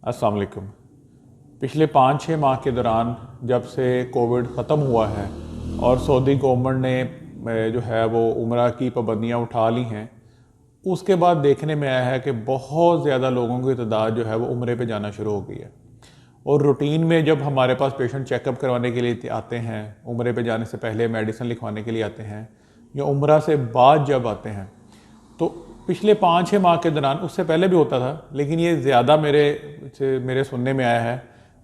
अस्सलाम वालेकुम। पिछले 5-6 माह के दौरान जब से कोविड ख़त्म हुआ है और सऊदी गवर्नमेंट ने जो है वो उम्रा की पाबंदियाँ उठा ली हैं, उसके बाद देखने में आया है कि बहुत ज़्यादा लोगों की तादाद जो है वो उम्रे पे जाना शुरू हो गई है। और रूटीन में जब हमारे पास पेशेंट चेकअप करवाने के लिए आते हैं, उम्रे पे जाने से पहले मेडिसिन लिखवाने के लिए आते हैं या उम्रा से बाद जब आते हैं, तो पिछले 5-6 माह के दौरान, उससे पहले भी होता था, लेकिन ये ज़्यादा मेरे सुनने में आया है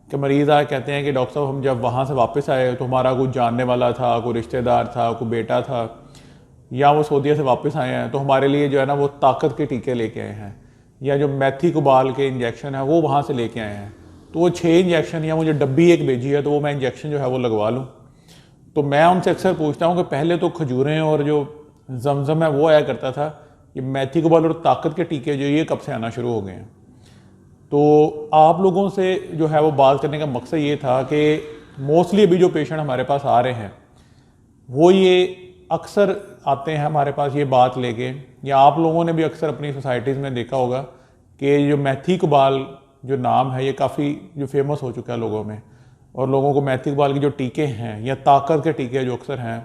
कि मरीज़ आए कहते हैं कि डॉक्टर साहब हम जब वहाँ से वापस आए तो हमारा कोई जानने वाला था, कोई रिश्तेदार था, कोई बेटा था, या वो सऊदीया से वापस आए हैं तो हमारे लिए जो है ना वो ताकत के टीके लेके आए हैं, या जो मेथी कुबाल के इंजेक्शन है वो वहाँ से लेके आए हैं, तो वो 6 इंजेक्शन या मुझे डब्बी एक भेजी है तो वो मैं इंजेक्शन जो है वो लगवा लूँ। तो मैं उनसे अक्सर पूछता हूँ कि पहले तो खजूरें और जो जमजम है वो आया करता था, ये मेथी कुबाल और ताकत के टीके जो ये कब से आना शुरू हो गए हैं। तो आप लोगों से जो है वो बात करने का मकसद ये था कि मोस्टली अभी जो पेशेंट हमारे पास आ रहे हैं वो ये अक्सर आते हैं हमारे पास ये बात लेके, या आप लोगों ने भी अक्सर अपनी सोसाइटीज़ में देखा होगा कि जो मेथी कुबाल जो नाम है ये काफ़ी जो फेमस हो चुका है लोगों में, और लोगों को मेथी कुबाल के जो टीके हैं या ताकत के टीके जो अक्सर हैं,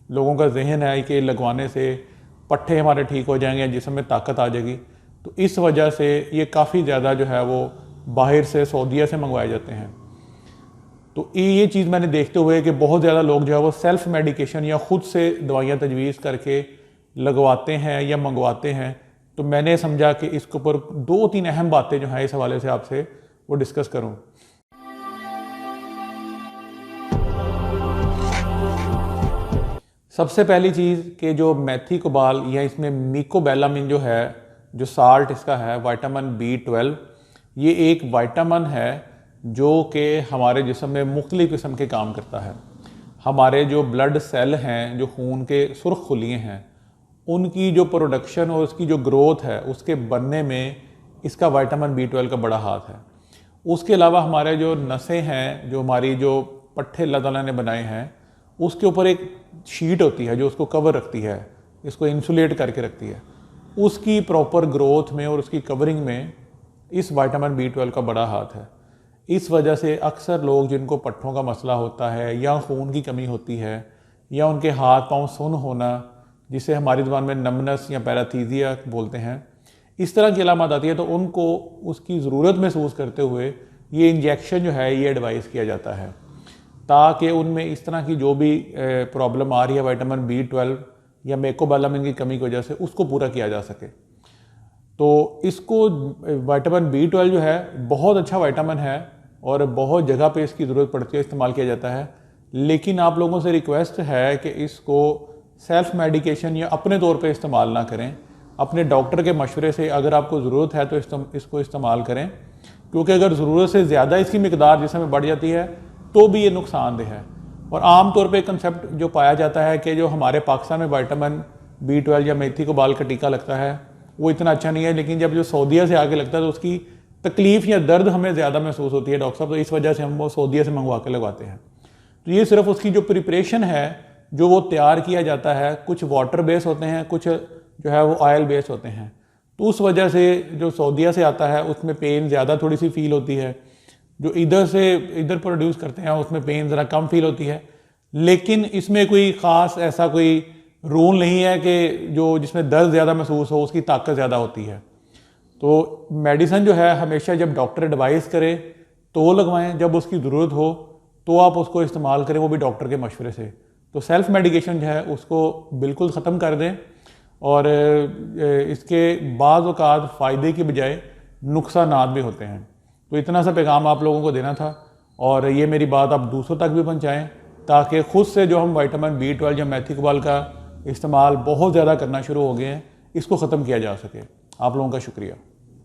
लोगों का जहन है कि लगवाने से पट्ठे हमारे ठीक हो जाएंगे, जिस्म में ताकत आ जाएगी। तो इस वजह से ये काफ़ी ज़्यादा जो है वो बाहर से सऊदीया से मंगवाए जाते हैं। तो ये चीज़ मैंने देखते हुए कि बहुत ज़्यादा लोग जो है वो सेल्फ मेडिकेशन या ख़ुद से दवाइयाँ तजवीज़ करके लगवाते हैं या मंगवाते हैं, तो मैंने समझा कि इसके ऊपर 2-3 अहम बातें जो हैं इस हवाले से आपसे वो डिस्कस करूँ। सबसे पहली चीज़ कि जो मेथी कुबाल या इसमें मिकोबैलामिन जो है, जो साल्ट इसका है, विटामिन B12, ये एक विटामिन है जो कि हमारे जिस्म में मुख्तलिफ़ किस्म के काम करता है। हमारे जो ब्लड सेल हैं, जो खून के सुर्ख खुलिए हैं, उनकी जो प्रोडक्शन और उसकी जो ग्रोथ है उसके बनने में इसका विटामिन B12 का बड़ा हाथ है। उसके अलावा हमारे जो नसें हैं, जो हमारी जो पट्ठे अल्लाह ताला ने बनाए हैं, उसके ऊपर एक शीट होती है जो उसको कवर रखती है, इसको इंसुलेट करके रखती है। उसकी प्रॉपर ग्रोथ में और उसकी कवरिंग में इस विटामिन B12 का बड़ा हाथ है। इस वजह से अक्सर लोग जिनको पट्ठों का मसला होता है या खून की कमी होती है या उनके हाथ पांव सुन्न होना, जिसे हमारी ज़ुबान में नमनस या पैराथीजिया बोलते हैं, इस तरह की अलामत आती है, तो उनको उसकी ज़रूरत महसूस करते हुए ये इंजेक्शन जो है ये एडवाइस किया जाता है, ताकि उनमें इस तरह की जो भी प्रॉब्लम आ रही है विटामिन B12 या मेकोबैलामिन की कमी की वजह से, उसको पूरा किया जा सके। तो इसको विटामिन B12 जो है बहुत अच्छा विटामिन है और बहुत जगह पे इसकी ज़रूरत पड़ती है, इस्तेमाल किया जाता है। लेकिन आप लोगों से रिक्वेस्ट है कि इसको सेल्फ मेडिकेशन या अपने तौर पे इस्तेमाल ना करें, अपने डॉक्टर के मशवरे से अगर आपको ज़रूरत है तो इसको इस्तेमाल करें, क्योंकि अगर ज़रूरत से ज़्यादा इसकी मिकदार जिसमें बढ़ जाती है तो भी ये नुकसानदेह है। और आम तौर पे कंसेप्ट जो पाया जाता है कि जो हमारे पाकिस्तान में विटामिन B12 या मेथी कुबाल का टीका लगता है वो इतना अच्छा नहीं है, लेकिन जब जो सऊदीया से आके लगता है तो उसकी तकलीफ़ या दर्द हमें ज़्यादा महसूस होती है डॉक्टर साहब, तो इस वजह से हम वो सऊदीया से मंगवा के लगवाते हैं। तो ये सिर्फ उसकी जो प्रिपरेशन है, जो वो तैयार किया जाता है, कुछ वाटर बेस होते हैं, कुछ जो है वो ऑयल बेस होते हैं, तो उस वजह से जो सऊदीया से आता है उसमें पेन ज़्यादा थोड़ी सी फील होती है, जो इधर प्रोड्यूस करते हैं उसमें पेन ज़रा कम फील होती है। लेकिन इसमें कोई ख़ास ऐसा कोई रूल नहीं है कि जो जिसमें दर्द ज़्यादा महसूस हो उसकी ताकत ज़्यादा होती है। तो मेडिसिन जो है हमेशा जब डॉक्टर एडवाइस करे तो वो लगवाएं, जब उसकी ज़रूरत हो तो आप उसको इस्तेमाल करें, वो भी डॉक्टर के मशवरे से। तो सेल्फ मेडिकेशन जो है उसको बिल्कुल ख़त्म कर दें, और इसके बाज़ औक़ात फ़ायदे की बजाय नुकसानात भी होते हैं। तो इतना सा पैगाम आप लोगों को देना था, और ये मेरी बात आप दूसरों तक भी पहुँचाएँ, ताकि ख़ुद से जो हम विटामिन B12 या मेथी कुबाल का इस्तेमाल बहुत ज़्यादा करना शुरू हो गए हैं, इसको ख़त्म किया जा सके। आप लोगों का शुक्रिया।